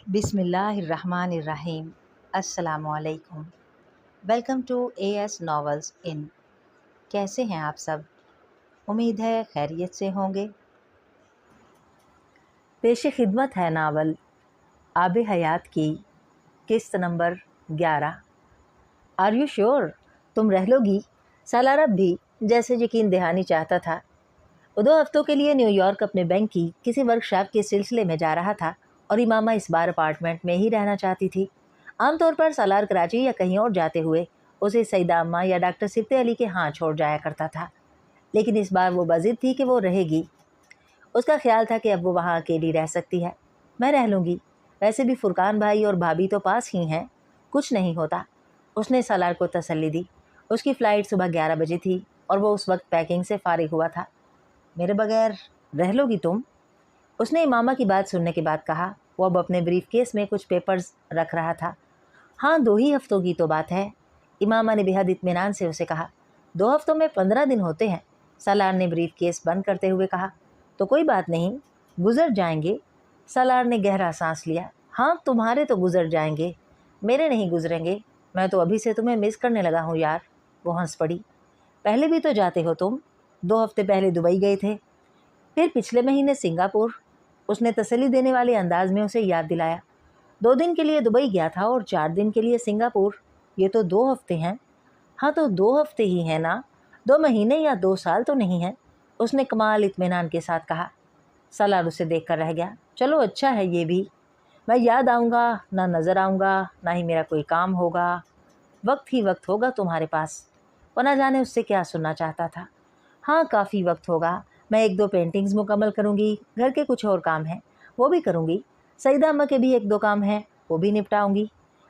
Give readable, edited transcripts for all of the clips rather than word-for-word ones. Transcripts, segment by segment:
بسم اللہ الرحمن الرحیم۔ السلام علیکم۔ Welcome to A S novels ان۔ کیسے ہیں آپ سب؟ امید ہے خیریت سے ہوں گے۔ پیش خدمت ہے ناول آب حیات کی قسط نمبر 11۔ آر یو شیور تم رہ لو گی؟ سالار اب بھی جیسے یقین دہانی چاہتا تھا۔ وہ 2 ہفتوں کے لیے نیو یارک اپنے بینک کی کسی ورکشاپ کے سلسلے میں جا رہا تھا اور امامہ اس بار اپارٹمنٹ میں ہی رہنا چاہتی تھی۔ عام طور پر سالار کراچی یا کہیں اور جاتے ہوئے اسے سیدہ اماں یا ڈاکٹر صفت علی کے ہاں چھوڑ جایا کرتا تھا، لیکن اس بار وہ بضد تھی کہ وہ رہے گی۔ اس کا خیال تھا کہ اب وہ وہاں اکیلی رہ سکتی ہے۔ میں رہ لوں گی، ویسے بھی فرقان بھائی اور بھابھی تو پاس ہی ہیں، کچھ نہیں ہوتا۔ اس نے سالار کو تسلی دی۔ اس کی فلائٹ صبح 11 بجے تھی اور وہ اس وقت پیکنگ سے فارغ ہوا تھا۔ میرے بغیر رہ لو گی تم؟ اس نے امامہ کی بات سننے کے بعد کہا۔ وہ اب اپنے بریف کیس میں کچھ پیپرز رکھ رہا تھا۔ ہاں 2 ہی ہفتوں کی تو بات ہے، امامہ نے بہت اطمینان سے اسے کہا۔ 2 ہفتوں میں 15 دن ہوتے ہیں، سالار نے بریف کیس بند کرتے ہوئے کہا۔ تو کوئی بات نہیں، گزر جائیں گے۔ سالار نے گہرا سانس لیا۔ ہاں تمہارے تو گزر جائیں گے، میرے نہیں گزریں گے۔ میں تو ابھی سے تمہیں مس کرنے لگا ہوں یار۔ وہ ہنس پڑی۔ پہلے بھی تو جاتے ہو تم، 2 ہفتے پہلے دبئی گئے تھے، پھر پچھلے مہینے سنگاپور۔ اس نے تسلی دینے والے انداز میں اسے یاد دلایا۔ 2 دن کے لیے دبئی گیا تھا اور 4 دن کے لیے سنگاپور۔ یہ تو 2 ہفتے ہیں۔ ہاں تو 2 ہفتے ہی ہیں نا، 2 مہینے یا 2 سال تو نہیں ہیں، اس نے کمال اطمینان کے ساتھ کہا۔ سالار اسے دیکھ کر رہ گیا۔ چلو اچھا ہے یہ بھی، میں یاد آؤں گا نہ نظر آؤں گا، نہ ہی میرا کوئی کام ہوگا، وقت ہی وقت ہوگا تمہارے پاس۔ وہ نہ جانے اس سے کیا سننا چاہتا تھا۔ ہاں کافی وقت ہوگا، میں 1-2 پینٹنگز مکمل کروں گی، گھر کے کچھ اور کام ہیں وہ بھی کروں گی، سیدہ اماں کے بھی 1-2 کام ہیں وہ بھی نپٹاؤں گی۔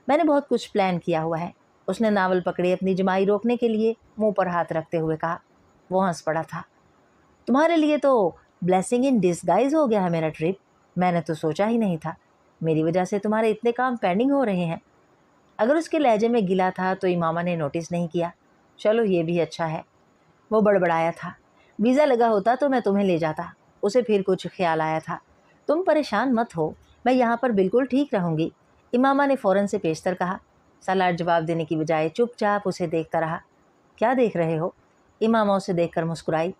میں نے بہت کچھ پلان کیا ہوا ہے۔ اس نے ناول پکڑے اپنی جمائی روکنے کے لیے منہ پر ہاتھ رکھتے ہوئے کہا۔ وہ ہنس پڑا تھا۔ تمہارے لیے تو بلیسنگ ان ڈسگائز ہو گیا ہے میرا ٹرپ، میں نے تو سوچا ہی نہیں تھا، میری وجہ سے تمہارے اتنے کام پینڈنگ ہو رہے ہیں۔ اگر اس کے لہجے میں گلا تھا تو امامہ نے نوٹس نہیں کیا۔ چلو یہ بھی اچھا ہے، وہ بڑبڑایا تھا۔ ویزا لگا ہوتا تو میں تمہیں لے جاتا۔ اسے پھر کچھ خیال آیا تھا۔ تم پریشان مت ہو، میں یہاں پر بالکل ٹھیک رہوں گی، امامہ نے فوراً سے پیشتر کہا۔ سالار جواب دینے کی بجائے چپ چاپ اسے دیکھتا رہا۔ کیا دیکھ رہے ہو؟ امامہ اسے دیکھ کر مسکرائی۔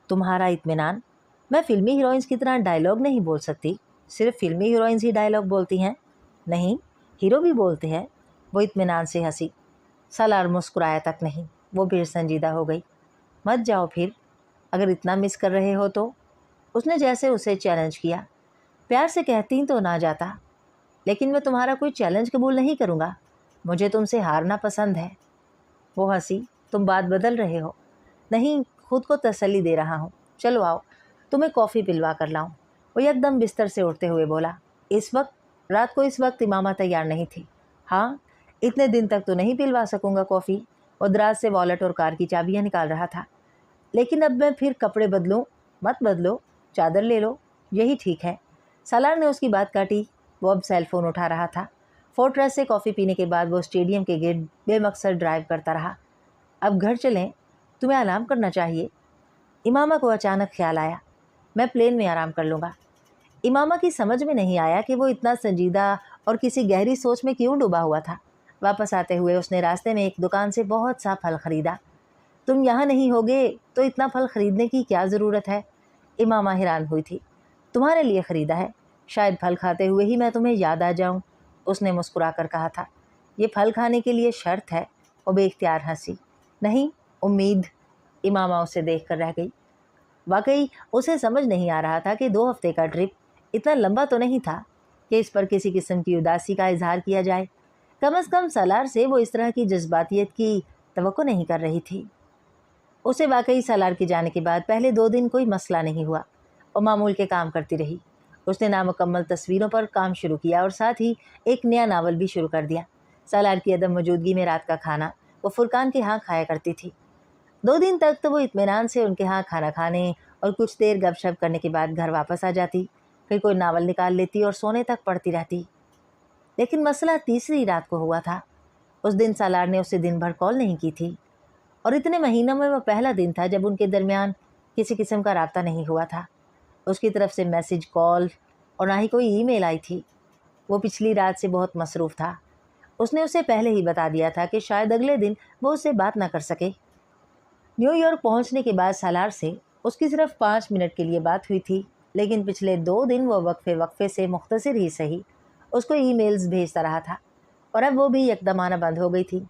تمہارا اطمینان۔ میں فلمی ہیروئنز کی طرح ڈائیلاگ نہیں بول سکتی، صرف فلمی ہیروئنز ہی ڈائیلاگ بولتی ہیں۔ نہیں، ہیرو بھی بولتے ہیں۔ وہ اطمینان سے ہنسی۔ سالار مسکرایا تک نہیں، وہ پھر سنجیدہ ہو گئی۔ مت جاؤ پھر، اگر اتنا مس کر رہے ہو تو۔ اس نے جیسے اسے چیلنج کیا۔ پیار سے کہتی تو نہ جاتا، لیکن میں تمہارا کوئی چیلنج قبول نہیں کروں گا، مجھے تم سے ہارنا پسند ہے۔ وہ ہنسی۔ تم بات بدل رہے ہو۔ نہیں، خود کو تسلی دے رہا ہوں۔ چلو آؤ، تمہیں کافی پلوا کر لاؤں۔ وہ یک دم بستر سے اٹھتے ہوئے بولا۔ اس وقت؟ رات کو اس وقت امامہ تیار نہیں تھی۔ ہاں، اتنے دن تک تو نہیں پلوا سکوں گا کافی۔ وہ دراز سے والٹ اور کار کی چابیاں نکال رہا تھا۔ لیکن اب میں پھر کپڑے بدلوں؟ مت بدلو، چادر لے لو، یہی ٹھیک ہے۔ سالار نے اس کی بات کاٹی۔ وہ اب سیل فون اٹھا رہا تھا۔ فورٹریس سے کافی پینے کے بعد وہ اسٹیڈیم کے گرد بے مقصد ڈرائیو کرتا رہا۔ اب گھر چلیں، تمہیں آرام کرنا چاہیے۔ امامہ کو اچانک خیال آیا، میں پلین میں آرام کر لوں گا۔ امامہ کی سمجھ میں نہیں آیا کہ وہ اتنا سنجیدہ اور کسی گہری سوچ میں کیوں ڈوبا ہوا تھا۔ واپس آتے ہوئے اس نے راستے میں ایک دکان سے بہت سا پھل خریدا۔ تم یہاں نہیں ہوگے تو اتنا پھل خریدنے کی کیا ضرورت ہے؟ امامہ حیران ہوئی تھی۔ تمہارے لیے خریدا ہے، شاید پھل کھاتے ہوئے ہی میں تمہیں یاد آ جاؤں، اس نے مسکرا کر کہا تھا۔ یہ پھل کھانے کے لیے شرط ہے؟ وہ بے اختیار ہنسی۔ نہیں، امید۔ امامہ اسے دیکھ کر رہ گئی۔ واقعی اسے سمجھ نہیں آ رہا تھا کہ 2 ہفتے کا ٹرپ اتنا لمبا تو نہیں تھا کہ اس پر کسی قسم کی اداسی کا اظہار کیا جائے۔ کم از کم سالار سے وہ اس طرح کی جذباتیت کی توقع نہیں کر رہی تھی۔ اسے واقعی سالار کے جانے کے بعد پہلے 2 دن کوئی مسئلہ نہیں ہوا۔ وہ معمول کے کام کرتی رہی۔ اس نے نامکمل تصویروں پر کام شروع کیا اور ساتھ ہی ایک نیا ناول بھی شروع کر دیا۔ سالار کی عدم موجودگی میں رات کا کھانا وہ فرقان کے ہاں کھایا کرتی تھی۔ 2 دن تک تو وہ اطمینان سے ان کے ہاں کھانا کھانے اور کچھ دیر گپ شپ کرنے کے بعد گھر واپس آ جاتی، پھر کوئی ناول نکال لیتی اور سونے تک پڑھتی رہتی۔ لیکن مسئلہ تیسری رات کو ہوا تھا۔ اس دن سالار نے اسے دن بھر کال نہیں کی تھی، اور اتنے مہینوں میں وہ پہلا دن تھا جب ان کے درمیان کسی قسم کا رابطہ نہیں ہوا تھا۔ اس کی طرف سے میسج، کال اور نہ ہی کوئی ای میل آئی تھی۔ वो पिछली रात से बहुत मसरूफ़ था। उसने उसे पहले ही बता दिया था कि शायद अगले दिन वो उससे बात ना कर सके। न्यूयॉर्क पहुंचने के बाद सालार से उसकी सिर्फ 5 मिनट के लिए बात हुई थी, लेकिन पिछले 2 दिन वो वक्फे वक्फे से मुख्तसर ही सही उसको ईमेल्स भेजता रहा था, और अब वो भी एकदम आना बंद हो गई थी।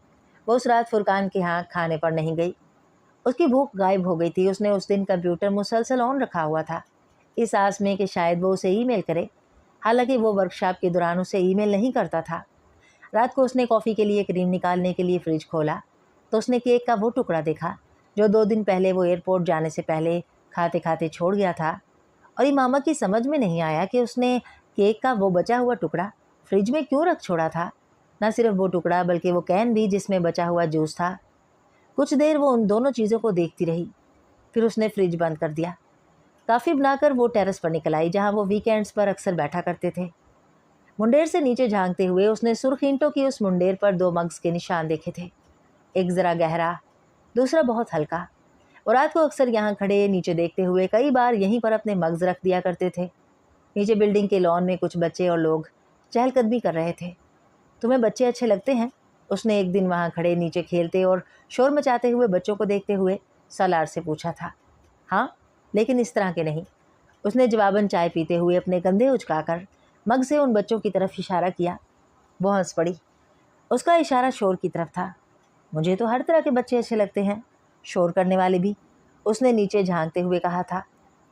वो उस रात फुरकान के यहाँ खाने पर नहीं गई। उसकी भूख गायब हो गई थी। उसने उस दिन कंप्यूटर मुसलसल ऑन रखा हुआ था, इस आस में कि शायद वो उसे ईमेल करे। हालांकि वो वर्कशॉप के दौरान उसे ईमेल नहीं करता था। रात को उसने कॉफ़ी के लिए क्रीम निकालने के लिए फ्रिज खोला तो उसने केक का वो टुकड़ा देखा जो 2 दिन पहले वो एयरपोर्ट जाने से पहले खाते खाते छोड़ गया था। और इमामा की समझ में नहीं आया कि उसने केक का वो बचा हुआ टुकड़ा फ्रिज में क्यों रख छोड़ा था। न सिर्फ वो टुकड़ा बल्कि वो कैन भी जिसमें बचा हुआ जूस था। कुछ देर वो उन दोनों चीज़ों को देखती रही, फिर उसने फ्रिज बंद कर दिया। काफ़ी बनाकर वो टेरेस पर निकल आई जहाँ वो वीकेंड्स पर अक्सर बैठा करते थे। मुंडेर से नीचे झांकते हुए उसने सुर्ख ईंटों की उस मुंडेर पर 2 मग्स के निशान देखे थे, एक ज़रा गहरा, दूसरा बहुत हल्का। और रात को अक्सर यहाँ खड़े नीचे देखते हुए कई बार यहीं पर अपने मग्स रख दिया करते थे। नीचे बिल्डिंग के लॉन में कुछ बच्चे और लोग चहलकदमी कर रहे थे। तुम्हें बच्चे अच्छे लगते हैं? उसने एक दिन वहाँ खड़े नीचे खेलते और शोर मचाते हुए बच्चों को देखते हुए सालार से पूछा था। हाँ, लेकिन इस तरह के नहीं, उसने जवाबन चाय पीते हुए अपने कंधे उचकाकर मग से उन बच्चों की तरफ इशारा किया। वो हंस पड़ी। उसका इशारा शोर की तरफ था। मुझे तो हर तरह के बच्चे अच्छे लगते हैं, शोर करने वाले भी, उसने नीचे झांकते हुए कहा था।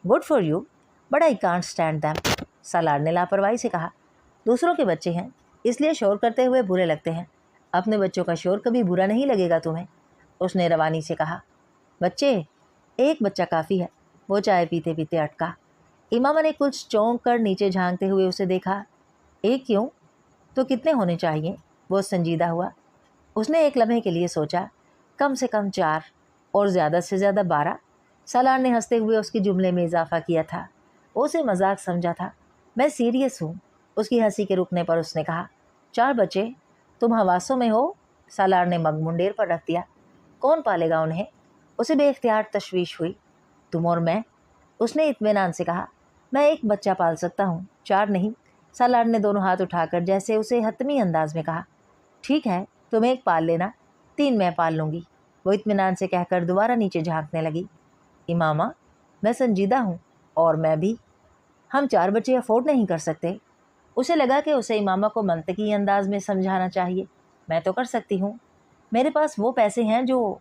Good for you, but I can't stand them, Salar ने लापरवाही से कहा। दूसरों के बच्चे हैं इसलिए शोर करते हुए बुरे लगते हैं, अपने बच्चों का शोर कभी बुरा नहीं लगेगा तुम्हें, उसने रवानी से कहा। बच्चे, एक बच्चा काफ़ी है, वो चाय पीते पीते अटका। इमामा ने कुछ चौंक कर नीचे झांकते हुए उसे देखा। एक क्यों, तो कितने होने चाहिए? वो संजीदा हुआ। उसने एक लम्हे के लिए सोचा, कम से कम 4 और ज़्यादा से ज़्यादा 12। सालार ने हंसते हुए उसके जुमले में इजाफा किया था। वो उसे मजाक समझा था। मैं सीरियस हूँ, उसकी हंसी के रुकने पर उसने कहा। 4 बच्चे? तुम हवासों में हो? सालार ने मग मुंडेर पर रख दिया। कौन पालेगा उन्हें? उसे बेख्तियार तशवीश हुई। तुम और मैं, उसने इत्मीनान से कहा। मैं एक बच्चा पाल सकता हूँ, 4 नहीं, सालार ने दोनों हाथ उठाकर जैसे उसे हतमी अंदाज में कहा। ठीक है, तुम एक पाल लेना, 3 मैं पाल लूँगी, वो इत्मीनान से कहकर दोबारा नीचे झांकने लगी। इमामा, मैं संजीदा हूँ, और मैं भी। हम 4 बच्चे अफोर्ड नहीं कर सकते। उसे लगा कि उसे इमामा को मंतकी अंदाज में समझाना चाहिए। मैं तो कर सकती हूँ, मेरे पास वो पैसे हैं जो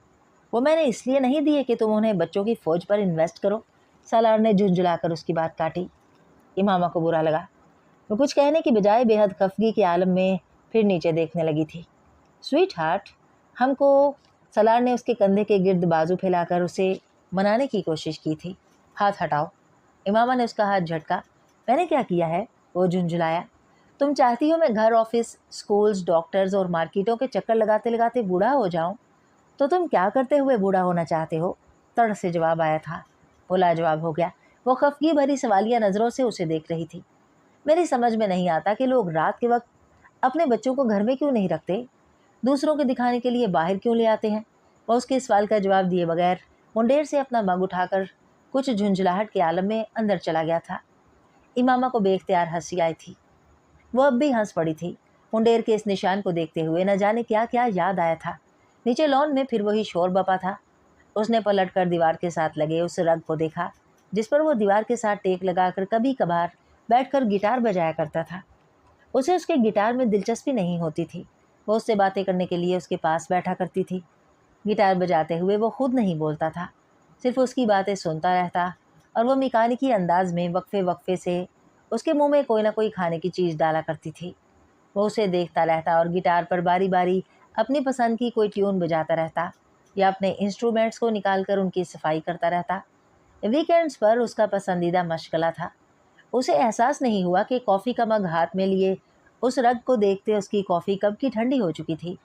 वो मैंने इसलिए नहीं दिए कि तुम उन्हें बच्चों की फ़ौज पर इन्वेस्ट करो, सालार ने झुंझुलाकर उसकी बात काटी। इमामा को बुरा लगा। वो कुछ कहने की बजाय बेहद खफगी के आलम में फिर नीचे देखने लगी थी। स्वीट हार्ट, हमको, सालार ने उसके कंधे के गिर्द बाजू फैलाकर उसे मनाने की कोशिश की थी। हाथ हटाओ, इमामा ने उसका हाथ झटका। मैंने क्या किया है? वो झुंझुलाया। तुम चाहती हो मैं घर, ऑफिस, स्कूल्स, डॉक्टर्स और मार्केटों के चक्कर लगाते लगाते बूढ़ा हो जाऊं? तो तुम क्या करते हुए बूढ़ा होना चाहते हो? तड़ से जवाब आया था। वो लाजवाब हो गया। वो खफगी भरी सवालिया नज़रों से उसे देख रही थी। मेरी समझ में नहीं आता कि लोग रात के वक्त अपने बच्चों को घर में क्यों नहीं रखते, दूसरों के दिखाने के लिए बाहर क्यों ले आते हैं। वह उसके सवाल का जवाब दिए बगैर मुंडेर से अपना मग उठाकर कुछ झुंझलाहट के आलम में अंदर चला गया था। इमामा को बेख्तियार हंसी आई थी। वो अब भी हंस पड़ी थी। मुंडेर के इस निशान को देखते हुए न जाने क्या क्या याद आया था। नीचे लॉन में फिर वही शोर बपा था। उसने पलटकर दीवार के साथ लगे उस रग को देखा जिस पर वो दीवार के साथ टेक लगाकर कभी कभार बैठकर गिटार बजाया करता था। उसे उसके गिटार में दिलचस्पी नहीं होती थी। वो उससे बातें करने के लिए उसके पास बैठा करती थी। गिटार बजाते हुए वो खुद नहीं बोलता था, सिर्फ उसकी बातें सुनता रहता, और वो मिकानिकी अंदाज में वक्फे वक्फे से उसके मुंह में कोई ना कोई खाने की चीज़ डाला करती थी। वो उसे देखता रहता और गिटार पर बारी बारी अपनी पसंद की कोई ट्यून बजाता रहता या अपने इंस्ट्रूमेंट्स को निकालकर उनकी सफाई करता रहता। वीकेंड्स पर उसका पसंदीदा मशगला था। उसे एहसास नहीं हुआ कि कॉफ़ी का मग हाथ में लिए उस रग को देखते उसकी कॉफ़ी कब की ठंडी हो चुकी थी।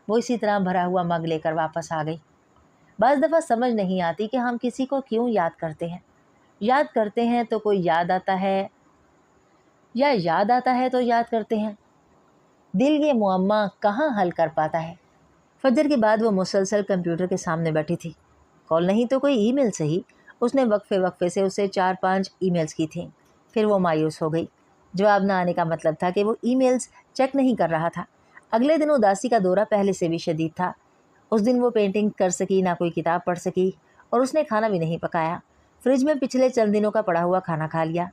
वो इसी तरह भरा हुआ मग लेकर वापस आ गई। बस दफ़ा समझ नहीं आती कि हम किसी को क्यों याद करते हैं। याद करते हैं तो कोई याद आता है, या याद आता है तो याद करते हैं। दिल ये मुअम्मा कहाँ हल कर पाता है। फजर के बाद वो मुसलसल कंप्यूटर के सामने बैठी थी। कॉल नहीं तो कोई ईमेल सही। उसने वक्फे वक्फे से उसे 4-5 ईमेल्स की थी। फिर वो मायूस हो गई। जवाब न आने का मतलब था कि वो ईमेल्स चेक नहीं कर रहा था। अगले दिन उदासी का दौरा पहले से भी शदीद था। उस दिन वो पेंटिंग कर सकी, ना कोई किताब पढ़ सकी, और उसने खाना भी नहीं पकाया। फ्रिज में पिछले चंद दिनों का पड़ा हुआ खाना खा लिया।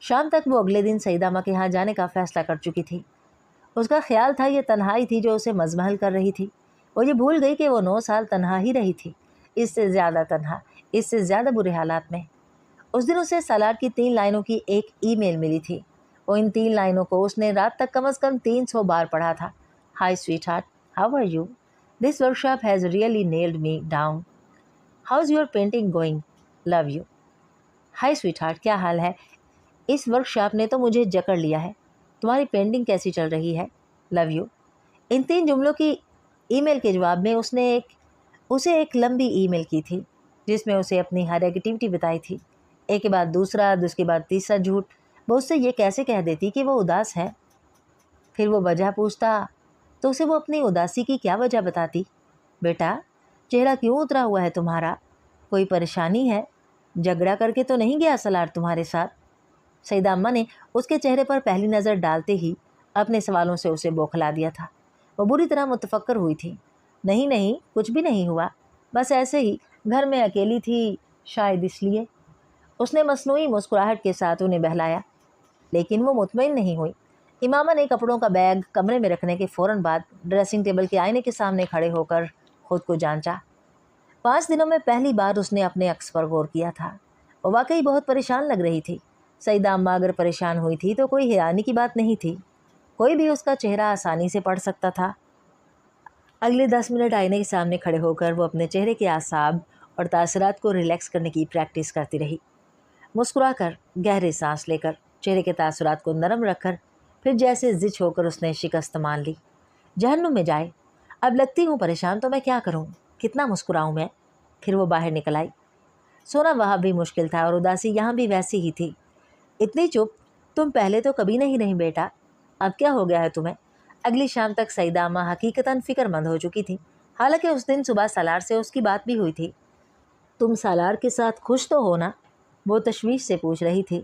शाम तक वो अगले दिन सईदामा के यहाँ जाने का फैसला कर चुकी थी। उसका ख्याल था ये तन्हाई थी जो उसे मजमहल कर रही थी। वो ये भूल गई कि वो 9 साल तन्हा ही रही थी, इससे ज़्यादा तन्हा, इससे ज़्यादा बुरे हालात में। उस दिन उसे सालार की 3 लाइनों की एक ईमेल मिली थी। वो इन 3 लाइनों को उसने रात तक कम से कम 300 बार पढ़ा था। Hi sweetheart, how are you? This workshop has really nailed me down. How is your painting going? Love you. Hi sweetheart, क्या हाल है? इस वर्कशॉप ने तो मुझे जकड़ लिया है। तुम्हारी पेंटिंग कैसी चल रही है? Love you. इन 3 जुमलों की ईमेल के जवाब में उसे एक लंबी ईमेल की थी, जिसमें उसे अपनी हर एक्टिविटी बताई थी। एक के बाद दूसरा, उसके बाद तीसरा झूठ। वो उससे ये कैसे कह देती कि वो उदास है। फिर वो वजह पूछता तो उसे वो अपनी उदासी की क्या वजह बताती। बेटा, चेहरा क्यों उतरा हुआ है तुम्हारा? कोई परेशानी है? झगड़ा करके तो नहीं गया सलार तुम्हारे साथ? सईदा अम्मा ने उसके चेहरे पर पहली नज़र डालते ही अपने सवालों से उसे बौखला दिया था। वो बुरी तरह मुतफक्कर हुई थी। नहीं नहीं, कुछ भी नहीं हुआ, बस ऐसे ही घर में अकेली थी, शायद इसलिए। उसने मसनूई मुस्कुराहट के साथ उन्हें बहलाया, लेकिन वो मुतमईन नहीं हुई। इमामा ने कपड़ों का बैग कमरे में रखने के फ़ौरन बाद ड्रेसिंग टेबल के आईने के सामने खड़े होकर खुद को जांचा। 5 दिनों में पहली बार उसने अपने अक्स पर गौर किया था। वो वाकई बहुत परेशान लग रही थी। सईदा अम्मा अगर परेशान हुई थी तो कोई हैरानी की बात नहीं थी। कोई भी उसका चेहरा आसानी से पढ़ सकता था। अगले 10 मिनट आईने के सामने खड़े होकर वो अपने चेहरे के आसाब और तासरात को रिलैक्स करने की प्रैक्टिस करती रही। मुस्कुरा कर, गहरे सांस लेकर, चेहरे के तासुरात को नरम रखकर, फिर जैसे जिच होकर उसने शिकस्त मान ली। जहन्नुम में जाए, अब लगती हूँ परेशान तो मैं क्या करूँ, कितना मुस्कुराऊँ मैं। फिर वो बाहर निकल आई। सोना वहाँ भी मुश्किल था और उदासी यहाँ भी वैसी ही थी। इतनी चुप तुम पहले तो कभी नहीं रही बेटा, अब क्या हो गया है तुम्हें? अगली शाम तक सईदा अम्मा हकीकतन फिक्रमंद हो चुकी थी। हालांकि उस दिन सुबह सालार से उसकी बात भी हुई थी। तुम सालार के साथ खुश तो हो ना? वो तशवीश से पूछ रही थी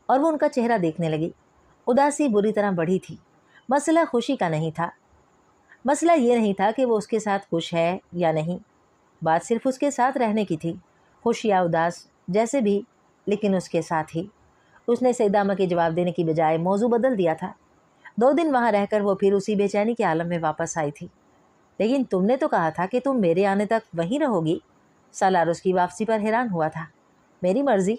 और वो उनका चेहरा देखने लगी। उदासी बुरी तरह बढ़ी थी। मसला खुशी का नहीं था। मसला ये नहीं था कि वो उसके साथ खुश है या नहीं। बात सिर्फ उसके साथ रहने की थी, खुश या उदास जैसे भी, लेकिन उसके साथ ही। उसने सईदा अम्मा के जवाब देने की बजाय मौजू बदल दिया था। 2 दिन वहाँ रहकर वो फिर उसी बेचैनी के आलम में वापस आई थी। लेकिन तुमने तो कहा था कि तुम मेरे आने तक वहीं रहोगी। सालार उसकी वापसी पर हैरान हुआ था। मेरी मर्ज़ी।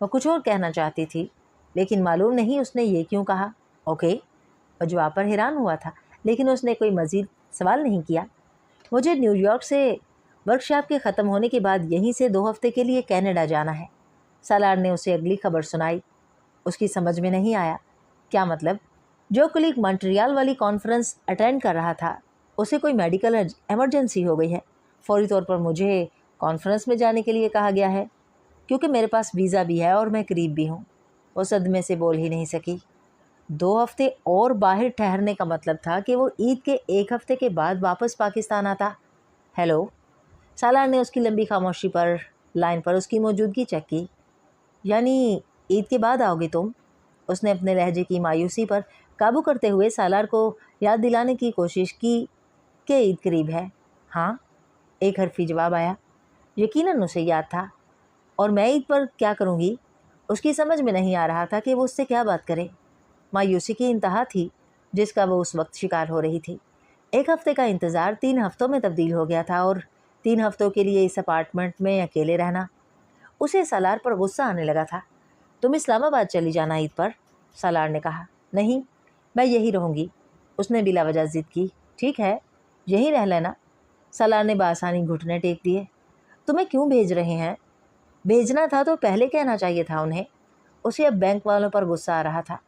वो कुछ और कहना चाहती थी, लेकिन मालूम नहीं उसने ये क्यों कहा। ओके। वो जवाब पर हैरान हुआ था, लेकिन उसने कोई मज़ीद सवाल नहीं किया। मुझे न्यूयॉर्क से वर्कशॉप के ख़त्म होने के बाद यहीं से 2 हफ्ते के लिए कनाडा जाना है। सालार ने उसे अगली खबर सुनाई। उसकी समझ में नहीं आया। क्या मतलब? जो कुलीग मॉन्ट्रियल वाली कॉन्फ्रेंस अटेंड कर रहा था, उसे कोई मेडिकल एमरजेंसी हो गई है। फौरी तौर पर मुझे कॉन्फ्रेंस में जाने के लिए कहा गया है, क्योंकि मेरे पास वीज़ा भी है और मैं करीब भी हूँ। वो सदमे से बोल ही नहीं सकी। 2 हफ्ते और बाहर ठहरने का मतलब था कि वो ईद के 1 हफ्ते के बाद वापस पाकिस्तान आता। हेलो। सालार ने उसकी लंबी खामोशी पर लाइन पर उसकी मौजूदगी चेक की। यानी ईद के बाद आओगे तुम? उसने अपने लहजे की मायूसी पर काबू करते हुए सालार को याद दिलाने की कोशिश की कि ईद करीब है। हाँ, एक हरफी जवाब आया। यकीनन उसे याद था। और मैं ईद पर क्या करूँगी? उसकी समझ में नहीं आ रहा था कि वो उससे क्या बात करे। मायूसी की इंतहा थी जिसका वो उस वक्त शिकार हो रही थी। 1 हफ्ते का इंतज़ार 3 हफ्तों में तब्दील हो गया था, और 3 हफ्तों के लिए इस अपार्टमेंट में अकेले रहना। उसे सालार पर गुस्सा आने लगा था। तुम इस्लामाबाद चली जाना ईद पर, सालार ने कहा। नहीं, मैं यहीं रहूँगी। उसने बिला वजह ज़िद की। ठीक है, यहीं रह लेना। सालार ने बासानी घुटने टेक दिए। तुम्हें क्यों भेज रहे हैं? भेजना था तो पहले कहना चाहिए था उन्हें। उसे अब बैंक वालों पर गुस्सा आ रहा था।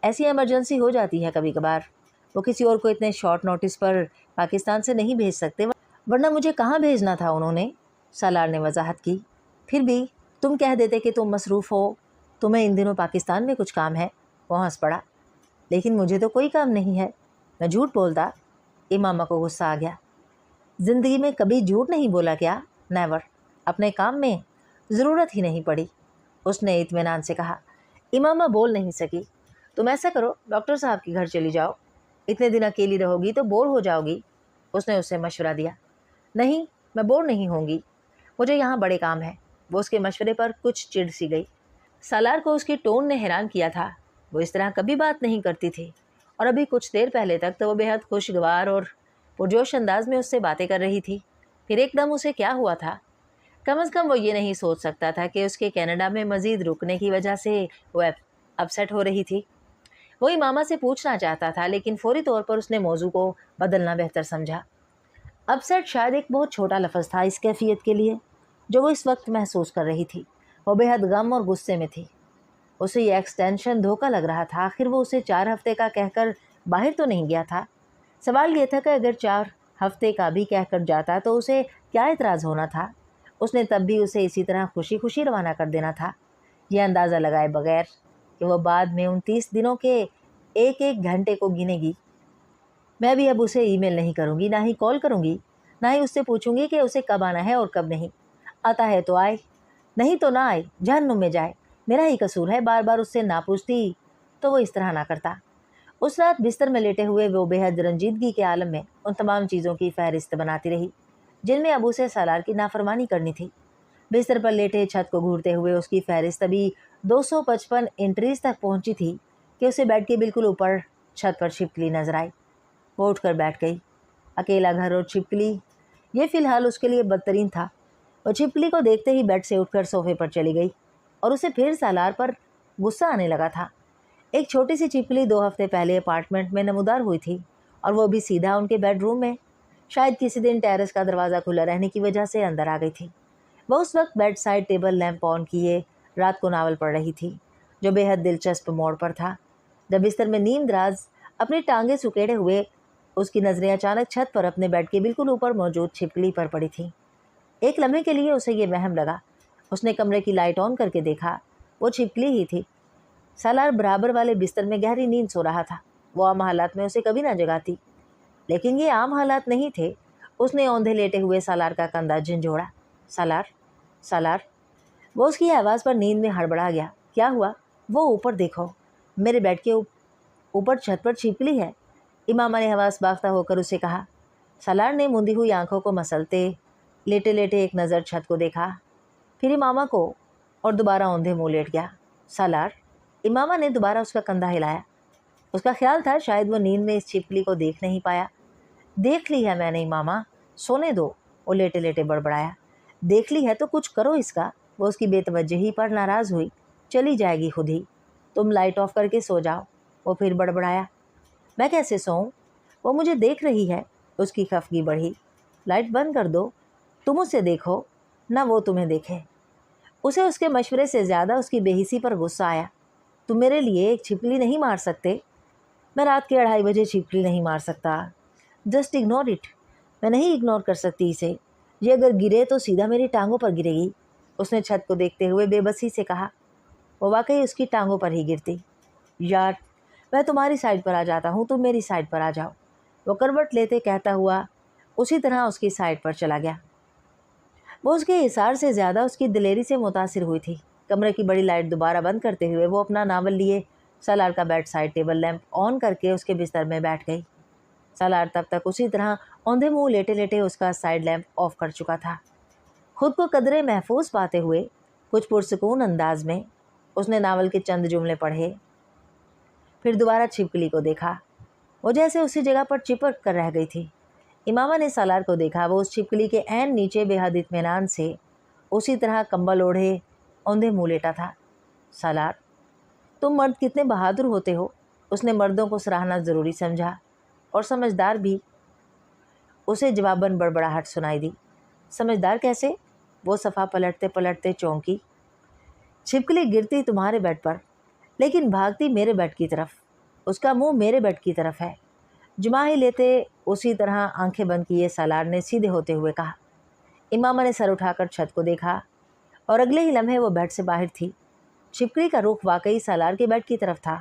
ऐसी इमरजेंसी हो जाती है कभी कभार। वो किसी और को इतने शॉर्ट नोटिस पर पाकिस्तान से नहीं भेज सकते, वरना मुझे कहाँ भेजना था उन्होंने, सालार ने वजाहत की। फिर भी तुम कह देते कि तुम मसरूफ़ हो, तुम्हें इन दिनों पाकिस्तान में कुछ काम है। वो हंस पड़ा। लेकिन मुझे तो कोई काम नहीं है, मैं झूठ बोलता। इमामा को गुस्सा आ गया। ज़िंदगी में कभी झूठ नहीं बोला क्या? नेवर। अपने काम में ज़रूरत ही नहीं पड़ी, उसने इत्मीनान से कहा। इमामा बोल नहीं सकी। तुम ऐसा करो, डॉक्टर साहब के घर चली जाओ, इतने दिन अकेली रहोगी तो बोर हो जाओगी। उसने उसे मशवरा दिया। नहीं, मैं बोर नहीं होंगी, मुझे यहाँ बड़े काम है। वो उसके मशवरे पर कुछ चिढ़ सी गई। सालार को उसकी टोन ने हैरान किया था। वो इस तरह कभी बात नहीं करती थी और अभी कुछ देर पहले तक तो वो बेहद खुशगवार और पुरजोश अंदाज में उससे बातें कर रही थी। फिर एकदम उसे क्या हुआ था? कम से कम वो ये नहीं सोच सकता था कि उसके कनाडा में मज़ीद रुकने की वजह से वो अपसेट हो रही थी। वही मामा से पूछना चाहता था, लेकिन फौरी तौर पर उसने मौजू को बदलना बेहतर समझा। अपसेट शायद एक बहुत छोटा लफ्ज़ था इस कैफियत के लिए जो वो इस वक्त महसूस कर रही थी। वो बेहद गम और गुस्से में थी। उसे ये एक्सटेंशन धोखा लग रहा था। आखिर वो उसे 4 हफ्ते का कहकर बाहर तो नहीं गया था। सवाल ये था कि अगर 4 हफ्ते का भी कहकर जाता तो उसे क्या एतराज़ होना था। उसने तब भी उसे इसी तरह खुशी खुशी रवाना कर देना था, यह अंदाज़ा लगाए बगैर कि वह बाद में उन 30 दिनों के एक एक घंटे को गिनेगी। मैं भी अब उसे ईमेल नहीं करूँगी, ना ही कॉल करूँगी, ना ही उससे पूछूंगी कि उसे कब आना है और कब नहीं। आता है तो आए, नहीं तो ना आए, जहन्नुम में जाए। मेरा ही कसूर है, बार बार उससे ना पूछती तो वो इस तरह ना करता। उस रात बिस्तर में लेटे हुए वो बेहद रंजीदगी के आलम में उन तमाम चीज़ों की फहरिस्त बनाती रही जिनमें अब उसे सालार की नाफरमानी करनी थी। बिस्तर पर लेटे छत को घूरते हुए उसकी फहरिस्त अभी 255 एंट्रीज तक पहुंची थी कि उसे बेड के बिल्कुल ऊपर छत पर छिपकली नजर आई। वो उठकर बैठ गई। अकेला घर और छिपकली, ये फ़िलहाल उसके लिए बदतरीन था। वो छिपकली को देखते ही बेड से उठकर सोफे पर चली गई और उसे फिर सालार पर गुस्सा आने लगा था। एक छोटी सी छिपकली 2 हफ्ते पहले अपार्टमेंट में नमूदार हुई थी और वो भी सीधा उनके बेडरूम में। शायद किसी दिन टेरेस का दरवाज़ा खुला रहने की वजह से अंदर आ गई थी। वह उस वक्त bed side table lamp on किए रात को नावल पढ़ रही थी जो बेहद दिलचस्प मोड़ पर था। जब बिस्तर में नींदराज अपनी टांगें सुकेड़े हुए उसकी नज़रें अचानक छत पर अपने बेड के बिल्कुल ऊपर मौजूद छिपकली पर पड़ी थी। एक लम्हे के लिए उसे ये वहम लगा। उसने कमरे की लाइट ऑन करके देखा, वो छिपकली ही थी। सालार बराबर वाले बिस्तर में गहरी नींद सो रहा था। वो आम हालात में उसे कभी ना जगाती, लेकिन ये आम हालात नहीं थे। उसने औंधे लेटे हुए सालार का कंधा झंझोड़ा। सालार, सालार। वो उसकी आवाज़ पर नींद में हड़बड़ा गया। क्या हुआ? वो ऊपर देखो, मेरे बेड के ऊपर छत पर छिपकली है। इमामा ने हवास बाख्ता होकर उसे कहा। सालार ने मुंदी हुई आंखों को मसलते लेटे लेटे एक नज़र छत को देखा, फिर इमामा को, और दोबारा औंधे मुँह लेट गया। सालार। इमामा ने दोबारा उसका कंधा हिलाया। उसका ख्याल था शायद वो नींद में इस छिपकली को देख नहीं पाया। देख ली है मैंने इमामा, सोने दो, वो लेटे लेटे बड़बड़ाया। देख ली है तो कुछ करो इसका। वो उसकी बेतवज्जही पर नाराज़ हुई। चली जाएगी खुद ही, तुम लाइट ऑफ करके सो जाओ। वो फिर बड़बड़ाया। मैं कैसे सोऊं? वो मुझे देख रही है। उसकी खफगी बढ़ी। लाइट बंद कर दो, तुम उसे देखो ना वो तुम्हें देखे। उसे उसके मशवरे से ज़्यादा उसकी बेहिसी पर गुस्सा आया। तुम मेरे लिए एक छिपकली नहीं मार सकते? मैं रात के 2:30 बजे छिपकली नहीं मार सकता। Just ignore it. मैं नहीं इग्नोर कर सकती इसे। ये अगर गिरे तो सीधा मेरी टांगों पर गिरेगी। उसने छत को देखते हुए बेबसी से कहा। वो वाकई उसकी टांगों पर ही गिरती। यार, मैं तुम्हारी साइड पर आ जाता हूँ, तुम मेरी साइड पर आ जाओ। वो करवट लेते कहता हुआ उसी तरह उसकी साइड पर चला गया। वो उसके इशार से ज़्यादा उसकी दिलेरी से मुतासिर हुई थी। कमरे की बड़ी लाइट दोबारा बंद करते हुए वो अपना नावल लिए सालार का bed side table lamp on करके उसके बिस्तर में बैठ गई। सालार तब तक उसी तरह औंधे मुंह लेटे लेटे उसका साइड लैंप ऑफ कर चुका था। खुद को कदरे महफूज पाते हुए कुछ पुरसकून अंदाज में उसने नावल के चंद जुमले पढ़े, फिर दोबारा छिपकली को देखा। वो जैसे उसी जगह पर चिपक कर रह गई थी। इमामा ने सालार को देखा। वो उस छिपकली के ऐन नीचे बेहद इत्मीनान से उसी तरह कंबल ओढ़े औंधे मुँह लेटा था। सालार, तुम मर्द कितने बहादुर होते हो। उसने मर्दों को सराहना ज़रूरी समझा और समझदार भी। उसे जवाबन बड़बड़ाहट सुनाई दी। समझदार कैसे? वो सफ़ा पलटते पलटते चौंकी। छिपकली गिरती तुम्हारे बेड पर, लेकिन भागती मेरे बेड की तरफ। उसका मुंह मेरे बेड की तरफ है। जुमाही लेते उसी तरह आंखें बंद किए सालार ने सीधे होते हुए कहा। इमामा ने सर उठाकर छत को देखा और अगले ही लम्हे वो बेड से बाहर थी। छिपकली का रुख वाकई सालार के बेड की तरफ था।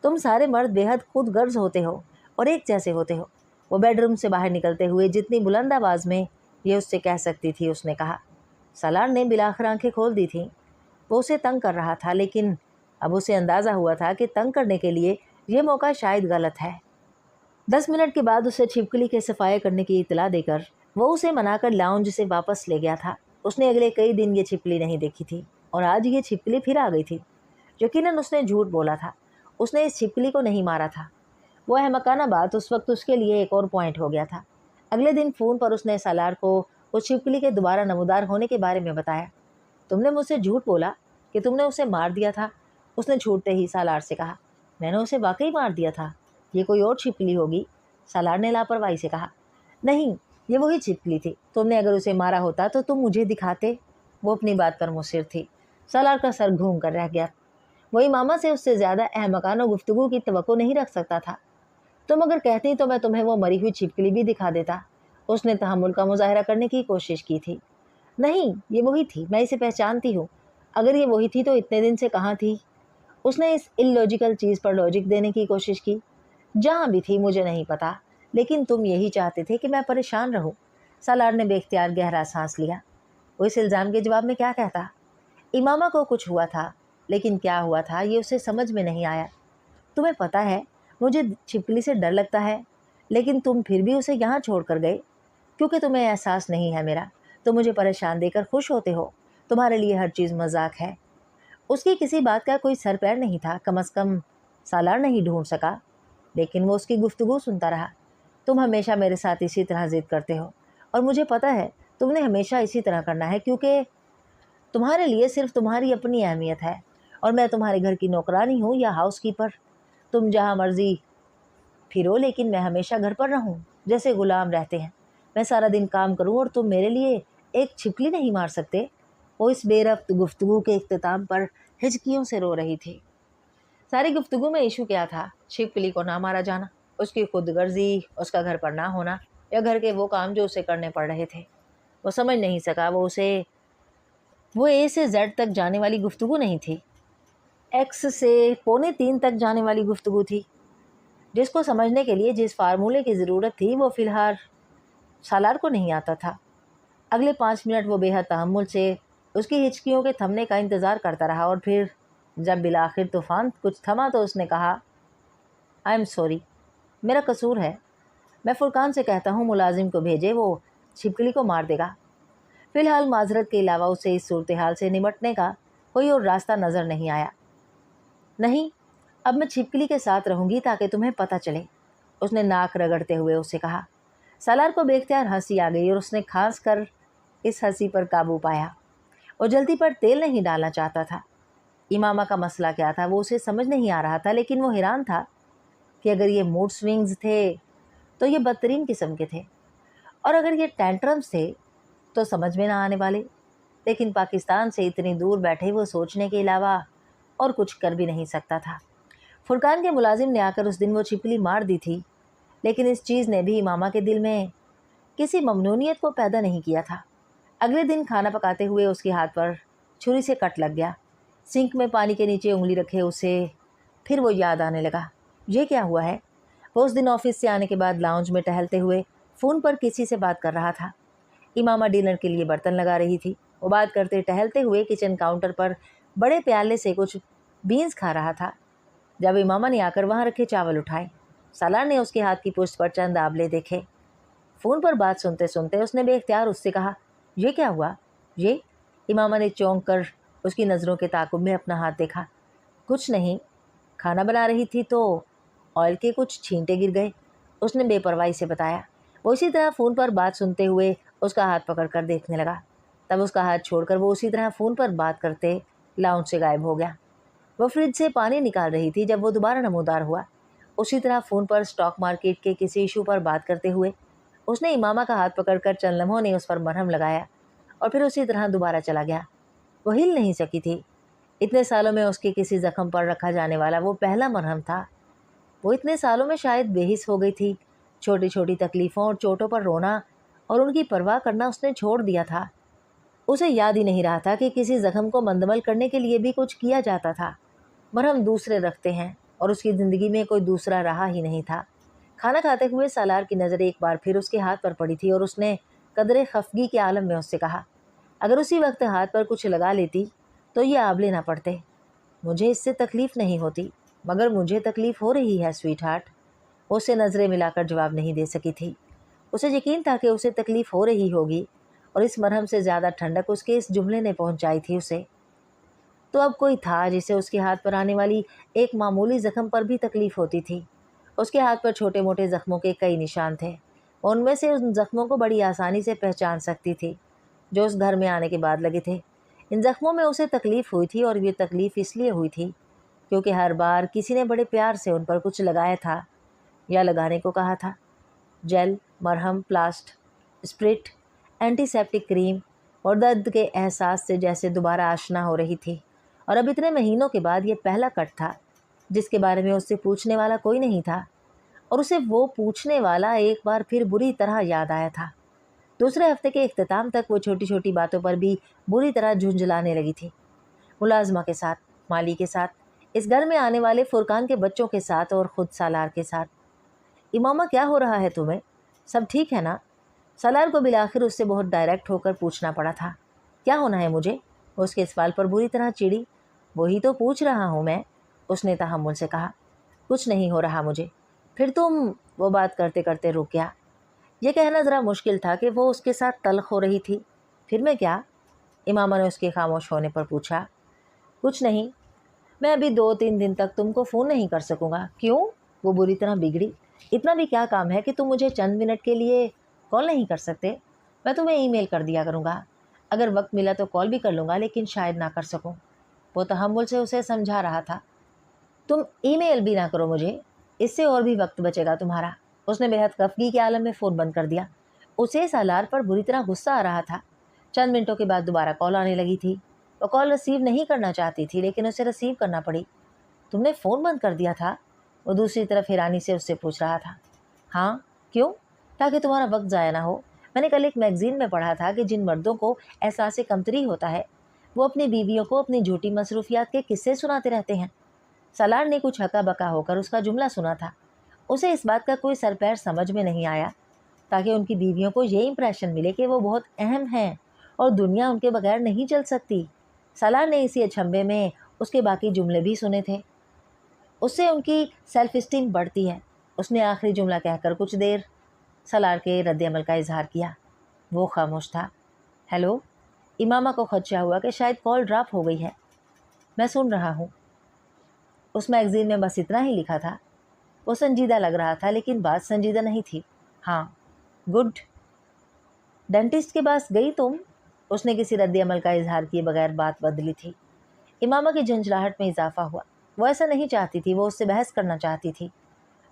तुम सारे मर्द बेहद खुद गर्ज होते हो और एक जैसे होते हो। वो बेडरूम से बाहर निकलते हुए जितनी बुलंद आवाज़ में ये उससे कह सकती थी उसने कहा। सालार ने बिलाखिर आंखें खोल दी थीं। वो उसे तंग कर रहा था, लेकिन اب اسے اندازہ ہوا تھا کہ تنگ کرنے کے لیے یہ موقع شاید غلط ہے۔ 10 منٹ کے بعد اسے چھپکلی کے صفائی کرنے کی اطلاع دے کر وہ اسے منا کر لاؤنج سے واپس لے گیا تھا۔ اس نے اگلے کئی دن یہ چھپکلی نہیں دیکھی تھی اور آج یہ چھپکلی پھر آ گئی تھی۔ یقیناً اس نے جھوٹ بولا تھا، اس نے اس چھپکلی کو نہیں مارا تھا۔ وہ احمقانہ بات اس وقت اس کے لیے ایک اور پوائنٹ ہو گیا تھا۔ اگلے دن فون پر اس نے سالار کو اس چھپکلی کے دوبارہ نمودار ہونے کے بارے میں بتایا۔ تم نے مجھ سے جھوٹ بولا کہ تم نے اسے مار دیا تھا، اس نے چھوٹتے ہی سالار سے کہا۔ میں نے اسے واقعی مار دیا تھا، یہ کوئی اور چھپکلی ہوگی، سالار نے لاپرواہی سے کہا۔ نہیں، یہ وہی چھپکلی تھی، تم نے اگر اسے مارا ہوتا تو تم مجھے دکھاتے۔ وہ اپنی بات پر مصر تھی۔ سالار کا سر گھوم کر رہ گیا۔ وہ امامہ سے اس سے زیادہ احمقانہ گفتگو کی توقع نہیں رکھ سکتا تھا۔ تم اگر کہتی تو میں تمہیں وہ مری ہوئی چھپکلی بھی دکھا دیتا۔ اس نے تحمل کا مظاہرہ کرنے کی کوشش کی تھی۔ نہیں، یہ وہی تھی، میں اسے پہچانتی ہوں۔ اگر یہ وہی تھی تو اتنے دن سے کہاں تھی؟ اس نے اس الوجیکل چیز پر لاجک دینے کی کوشش کی۔ جہاں بھی تھی مجھے نہیں پتا، لیکن تم یہی چاہتے تھے کہ میں پریشان رہوں۔ سالار نے بے اختیار گہرا سانس لیا۔ وہ اس الزام کے جواب میں کیا کہتا؟ امامہ کو کچھ ہوا تھا، لیکن کیا ہوا تھا یہ اسے سمجھ میں نہیں آیا۔ تمہیں پتہ ہے مجھے چھپکلی سے ڈر لگتا ہے، لیکن تم پھر بھی اسے یہاں چھوڑ کر گئے کیونکہ تمہیں احساس نہیں ہے میرا۔ تم مجھے پریشان دے کر خوش ہوتے ہو، تمہارے لیے ہر چیز مذاق ہے۔ اس کی کسی بات کا کوئی سر پیر نہیں تھا، کم از کم سالار نہیں ڈھونڈ سکا، لیکن وہ اس کی گفتگو سنتا رہا۔ تم ہمیشہ میرے ساتھ اسی طرح ضد کرتے ہو اور مجھے پتہ ہے تم نے ہمیشہ اسی طرح کرنا ہے کیونکہ تمہارے لیے صرف تمہاری اپنی اہمیت ہے اور میں تمہارے گھر کی نوکرانی ہوں یا ہاؤس کیپر۔ تم جہاں مرضی پھرو لیکن میں ہمیشہ گھر پر رہوں جیسے غلام رہتے ہیں۔ میں سارا دن کام کروں اور تم میرے لیے ایک چھپکلی نہیں مار سکتے۔ وہ اس بے ربط گفتگو کے اختتام پر ہچکیوں سے رو رہی تھی۔ ساری گفتگو میں ایشو کیا تھا؟ چھپکلی کو نہ مارا جانا، اس کی خود غرضی، اس کا گھر پر نہ ہونا یا گھر کے وہ کام جو اسے کرنے پڑ رہے تھے۔ وہ سمجھ نہیں سکا، وہ اے سے زیڈ تک جانے والی گفتگو نہیں تھی، ایکس سے 2:45 تک جانے والی گفتگو تھی، جس کو سمجھنے کے لیے جس فارمولے کی ضرورت تھی وہ فی الحال سالار کو نہیں آتا تھا۔ اگلے 5 منٹ وہ بے حد تحمل سے اس کی ہچکیوں کے تھمنے کا انتظار کرتا رہا اور پھر جب بالآخر طوفان کچھ تھما تو اس نے کہا، آئی ایم سوری، میرا قصور ہے۔ میں فرقان سے کہتا ہوں ملازم کو بھیجے، وہ چھپکلی کو مار دے گا۔ فی الحال معذرت کے علاوہ اسے اس صورتحال سے نمٹنے کا کوئی اور راستہ نظر نہیں آیا۔ نہیں، اب میں چھپکلی کے ساتھ رہوں گی تاکہ تمہیں پتہ چلے، اس نے ناک رگڑتے ہوئے اسے کہا۔ سالار کو بے اختیار ہنسی آ گئی اور اس نے کھانس کر اس ہنسی پر قابو پایا۔ وہ جلدی پر تیل نہیں ڈالنا چاہتا تھا۔ امامہ کا مسئلہ کیا تھا وہ اسے سمجھ نہیں آ رہا تھا، لیکن وہ حیران تھا کہ اگر یہ موڈ سوئنگز تھے تو یہ بدترین قسم کے تھے، اور اگر یہ ٹینٹرمز تھے تو سمجھ میں نہ آنے والے۔ لیکن پاکستان سے اتنی دور بیٹھے وہ سوچنے کے علاوہ اور کچھ کر بھی نہیں سکتا تھا۔ فرقان کے ملازم نے آ کر اس دن وہ چھپکلی مار دی تھی، لیکن اس چیز نے بھی امامہ کے دل میں کسی ممنونیت کو پیدا نہیں کیا تھا۔ اگلے دن کھانا پکاتے ہوئے اس کے ہاتھ پر چھری سے کٹ لگ گیا۔ سنک میں پانی کے نیچے انگلی رکھے اسے پھر وہ یاد آنے لگا، یہ کیا ہوا ہے؟ وہ اس دن آفس سے آنے کے بعد لاؤنج میں ٹہلتے ہوئے فون پر کسی سے بات کر رہا تھا۔ امامہ ڈنر کے لیے برتن لگا رہی تھی۔ وہ بات کرتے ٹہلتے ہوئے کچن کاؤنٹر پر بڑے پیالے سے کچھ بینز کھا رہا تھا جب امامہ نے آ کر وہاں رکھے چاول اٹھائے۔ سالار نے اس کے ہاتھ کی پشت پر چند آبلے دیکھے۔ فون پر بات سنتے سنتے اس نے بے اختیار اس سے کہا، یہ کیا ہوا؟ یہ؟ امامہ نے چونک کر اس کی نظروں کے تعاقب میں اپنا ہاتھ دیکھا۔ کچھ نہیں، کھانا بنا رہی تھی تو آئل کے کچھ چھینٹے گر گئے، اس نے بے پرواہی سے بتایا۔ وہ اسی طرح فون پر بات سنتے ہوئے اس کا ہاتھ پکڑ کر دیکھنے لگا۔ تب اس کا ہاتھ چھوڑ کر وہ اسی طرح فون پر بات کرتے لاؤنج سے غائب ہو گیا۔ وہ فریج سے پانی نکال رہی تھی جب وہ دوبارہ نمودار ہوا، اسی طرح فون پر اسٹاک مارکیٹ کے کسی ایشو پر بات کرتے ہوئے۔ اس نے امامہ کا ہاتھ پکڑ کر چند لمحوں نے اس پر مرہم لگایا اور پھر اسی طرح دوبارہ چلا گیا۔ وہ ہل نہیں سکی تھی۔ اتنے سالوں میں اس کے کسی زخم پر رکھا جانے والا وہ پہلا مرہم تھا۔ وہ اتنے سالوں میں شاید بے حس ہو گئی تھی۔ چھوٹی چھوٹی تکلیفوں اور چوٹوں پر رونا اور ان کی پرواہ کرنا اس نے چھوڑ دیا تھا۔ اسے یاد ہی نہیں رہا تھا کہ کسی زخم کو مندمل کرنے کے لیے بھی کچھ کیا جاتا تھا۔ مرہم دوسرے رکھتے ہیں اور اس کی زندگی میں کوئی دوسرا رہا ہی نہیں تھا۔ کھانا کھاتے ہوئے سالار کی نظر ایک بار پھر اس کے ہاتھ پر پڑی تھی اور اس نے قدرے خفگی کے عالم میں اس سے کہا، اگر اسی وقت ہاتھ پر کچھ لگا لیتی تو یہ آبلے نہ پڑتے۔ مجھے اس سے تکلیف نہیں ہوتی، مگر مجھے تکلیف ہو رہی ہے سویٹ ہارٹ۔ اسے نظریں ملا کر جواب نہیں دے سکی تھی۔ اسے یقین تھا کہ اسے تکلیف ہو رہی ہوگی، اور اس مرہم سے زیادہ ٹھنڈک اس کے اس جملے نے پہنچائی تھی اسے۔ تو اب کوئی تھا جسے اس کے ہاتھ پر آنے والی ایک معمولی زخم پر بھی تکلیف ہوتی تھی۔ اس کے ہاتھ پر چھوٹے موٹے زخموں کے کئی نشان تھے، ان میں سے ان زخموں کو بڑی آسانی سے پہچان سکتی تھی جو اس گھر میں آنے کے بعد لگے تھے۔ ان زخموں میں اسے تکلیف ہوئی تھی، اور یہ تکلیف اس لیے ہوئی تھی کیونکہ ہر بار کسی نے بڑے پیار سے ان پر کچھ لگایا تھا یا لگانے کو کہا تھا۔ جیل، مرہم، پلاسٹ، اسپرٹ، اینٹی سیپٹک کریم، اور درد کے احساس سے جیسے دوبارہ آشنا ہو رہی تھی۔ اور اب اتنے مہینوں کے بعد یہ پہلا کٹ تھا جس کے بارے میں اس سے پوچھنے والا کوئی نہیں تھا، اور اسے وہ پوچھنے والا ایک بار پھر بری طرح یاد آیا تھا۔ دوسرے ہفتے کے اختتام تک وہ چھوٹی چھوٹی باتوں پر بھی بری طرح جھنجھلانے لگی تھی، ملازمہ کے ساتھ، مالی کے ساتھ، اس گھر میں آنے والے فرقان کے بچوں کے ساتھ، اور خود سالار کے ساتھ۔ امامہ کیا ہو رہا ہے تمہیں؟ سب ٹھیک ہے نا؟ سالار کو بالآخر اس سے بہت ڈائریکٹ ہو کر پوچھنا پڑا تھا۔ کیا ہونا ہے مجھے؟ اس کے سوال پر بری طرح چڑی۔ وہی تو پوچھ رہا ہوں میں، اس نے تحمل سے کہا۔ کچھ نہیں ہو رہا مجھے۔ پھر تم… وہ بات کرتے کرتے رک گیا۔ یہ کہنا ذرا مشکل تھا کہ وہ اس کے ساتھ تلخ ہو رہی تھی۔ پھر میں کیا؟ امامہ نے اس کے خاموش ہونے پر پوچھا۔ کچھ نہیں، میں ابھی 2-3 دن تک تم کو فون نہیں کر سکوں گا۔ کیوں؟ وہ بری طرح بگڑی۔ اتنا بھی کیا کام ہے کہ تم مجھے چند منٹ کے لیے کال نہیں کر سکتے؟ میں تمہیں ای میل کر دیا کروں گا، اگر وقت ملا تو کال بھی کر لوں گا، لیکن شاید نہ کر سکوں۔ وہ تحمل سے اسے سمجھا رہا تھا۔ تم ای میل بھی نہ کرو مجھے، اس سے اور بھی وقت بچے گا تمہارا۔ اس نے بے حد خفگی کے عالم میں فون بند کر دیا۔ اسے سالار پر بری طرح غصہ آ رہا تھا۔ چند منٹوں کے بعد دوبارہ کال آنے لگی تھی۔ وہ کال ریسیو نہیں کرنا چاہتی تھی، لیکن اسے ریسیو کرنا پڑی۔ تم نے فون بند کر دیا تھا؟ وہ دوسری طرف حیرانی سے اس سے پوچھ رہا تھا۔ ہاں، کیوں؟ تاکہ تمہارا وقت ضائع نہ ہو۔ میں نے کل ایک میگزین میں پڑھا تھا کہ جن مردوں کو احساس کمتری ہوتا ہے وہ اپنی بیویوں کو اپنی جھوٹی مصروفیات کے قصے سناتے رہتے ہیں۔ سالار نے کچھ ہکا بکا ہو کر اس کا جملہ سنا تھا۔ اسے اس بات کا کوئی سر پیر سمجھ میں نہیں آیا، تاکہ ان کی بیویوں کو یہ امپریشن ملے کہ وہ بہت اہم ہیں اور دنیا ان کے بغیر نہیں چل سکتی۔ سالار نے اسی اچھمبے میں اس کے باقی جملے بھی سنے تھے۔ اس سے ان کی سیلف اسٹیم بڑھتی ہے۔ اس نے آخری جملہ کہہ کر کچھ دیر سالار کے رد عمل کا اظہار کیا۔ وہ خاموش تھا۔ ہیلو؟ امامہ کو خدشہ ہوا کہ شاید کال ڈراپ ہو گئی ہے۔ میں سن رہا ہوں۔ اس میگزین میں بس اتنا ہی لکھا تھا۔ وہ سنجیدہ لگ رہا تھا، لیکن بات سنجیدہ نہیں تھی۔ ہاں، گڈ۔ ڈینٹسٹ کے پاس گئی تم؟ اس نے کسی رد عمل کا اظہار کیے بغیر بات بدلی تھی۔ امامہ کی جھنجھلاہٹ میں اضافہ ہوا۔ وہ ایسا نہیں چاہتی تھی، وہ اس سے بحث کرنا چاہتی تھی۔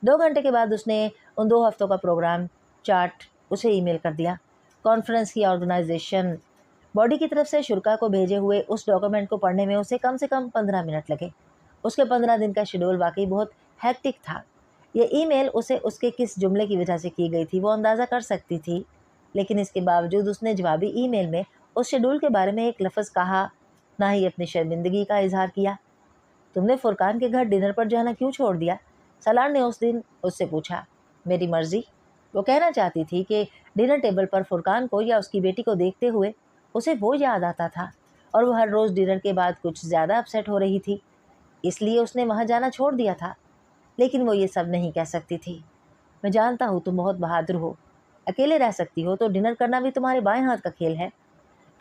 2 گھنٹے کے بعد اس نے ان 2 ہفتوں کا پروگرام چارٹ اسے ای میل کر دیا۔ کانفرنس کی آرگنائزیشن باڈی کی طرف سے شرکا کو بھیجے ہوئے اس ڈاکومنٹ کو پڑھنے میں اسے کم سے کم 15 منٹ لگے۔ اس کے 15 دن کا شیڈول واقعی بہت ہیکٹک تھا۔ یہ ای میل اسے اس کے کس جملے کی وجہ سے کی گئی تھی وہ اندازہ کر سکتی تھی، لیکن اس کے باوجود اس نے جوابی ای میل میں اس شیڈول کے بارے میں ایک لفظ کہا، نہ ہی اپنی شرمندگی کا اظہار کیا۔ تم نے فرقان کے گھر ڈنر پر جانا کیوں چھوڑ دیا؟ سالار نے اس دن اس سے پوچھا۔ میری مرضی۔ وہ کہنا چاہتی تھی کہ ڈنر ٹیبل پر فرقان کو یا اس کی بیٹی کو دیکھتے ہوئے اسے وہ یاد آتا تھا، اور وہ ہر روز ڈنر کے بعد کچھ زیادہ اپسیٹ ہو رہی تھی، اس لیے اس نے وہاں جانا چھوڑ دیا تھا۔ لیکن وہ یہ سب نہیں کہہ سکتی تھی۔ میں جانتا ہوں تم بہت بہادر ہو، اکیلے رہ سکتی ہو تو ڈنر کرنا بھی تمہارے بائیں ہاتھ کا کھیل ہے۔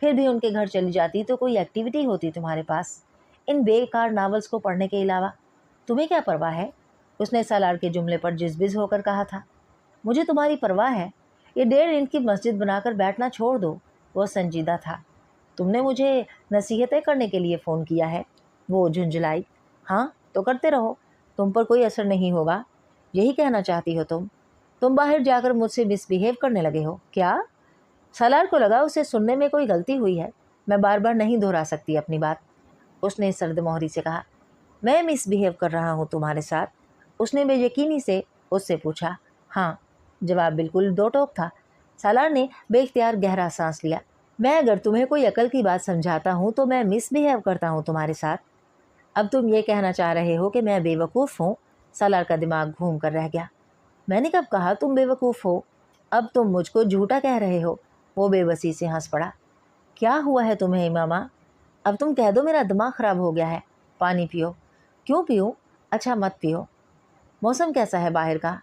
پھر بھی ان کے گھر چلی جاتی تو کوئی ایکٹیویٹی ہوتی تمہارے پاس، ان بے کار ناولز کو پڑھنے کے علاوہ۔ تمہیں کیا پرواہ ہے؟ اس نے سالار کے جملے پر جزبز ہو کر کہا تھا۔ مجھے تمہاری پرواہ ہے؟ یہ 1.5 انچ کی مسجد بنا کر بیٹھنا چھوڑ دو۔ وہ سنجیدہ تھا۔ تم نے مجھے نصیحتیں کرنے کے لیے فون کیا ہے؟ وہ جھنجھلائی۔ ہاں تو کرتے رہو، تم پر کوئی اثر نہیں ہوگا، یہی کہنا چاہتی ہو تم باہر جا کر مجھ سے مس بیہیو کرنے لگے ہو کیا؟ سالار کو لگا اسے سننے میں کوئی غلطی ہوئی ہے۔ میں بار بار نہیں دہرا سکتی اپنی بات، اس نے سرد مہری سے کہا۔ میں مس بیہیو کر رہا ہوں تمہارے ساتھ؟ اس نے بے یقینی سے اس سے پوچھا۔ ہاں، جواب بالکل دو ٹوک تھا۔ سالار نے بے اختیار گہرا سانس لیا۔ میں اگر تمہیں کوئی عقل کی بات سمجھاتا ہوں تو میں مس بیہیو کرتا ہوں تمہارے ساتھ؟ اب تم یہ کہنا چاہ رہے ہو کہ میں بے وقوف ہوں؟ سالار کا دماغ گھوم کر رہ گیا۔ میں نے کب کہا تم بے وقوف ہو؟ اب تم مجھ کو جھوٹا کہہ رہے ہو۔ وہ بے بسی سے ہنس پڑا۔ کیا ہوا ہے تمہیں امامہ؟ اب تم کہہ دو میرا دماغ خراب ہو گیا ہے۔ पानी पियो। क्यों पीऊँ? अच्छा मत पियो। मौसम कैसा है बाहर का?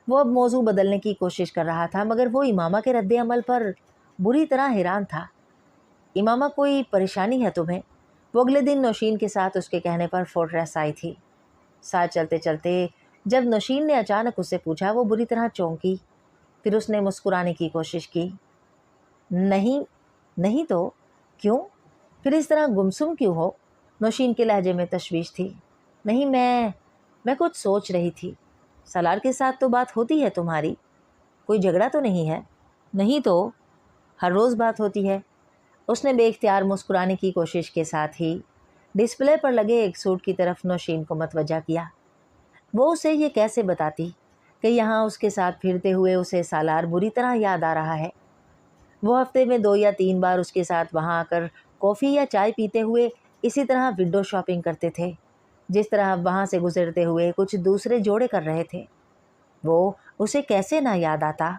वो अब मौजू बदलने की कोशिश कर रहा था, मगर वो इमामा के रद्द अमल पर बुरी तरह हैरान था। इमामा, कोई परेशानी है तुम्हें? वो अगले दिन नौशीन के साथ उसके कहने पर फोर्ट्रेस आई थी। साथ चलते चलते जब नौशीन ने अचानक उससे पूछा, वो बुरी तरह चौंकी। फिर उसने मुस्कुराने की कोशिश की। नहीं, नहीं तो क्यों? फिर इस तरह गुमसुम क्यों हो? नौशीन के लहजे में तशवीश थी। नहीं, मैं कुछ सोच रही थी। सलार के साथ तो बात होती है तुम्हारी? कोई झगड़ा तो नहीं है? नहीं तो हर रोज़ बात होती है। उसने बेइख्तियार मुस्कुराने की कोशिश के साथ ही डिस्प्ले पर लगे एक सूट की तरफ नौशीन को मतवज्जा किया। वो उसे ये कैसे बताती कि यहाँ उसके साथ फिरते हुए उसे सालार बुरी तरह याद आ रहा है। वो हफ्ते में 2 या 3 बार उसके साथ वहाँ आकर कॉफ़ी या चाय पीते हुए इसी तरह विंडो शॉपिंग करते थे, जिस तरह वहाँ से गुजरते हुए कुछ दूसरे जोड़े कर रहे थे। वो उसे कैसे ना याद आता।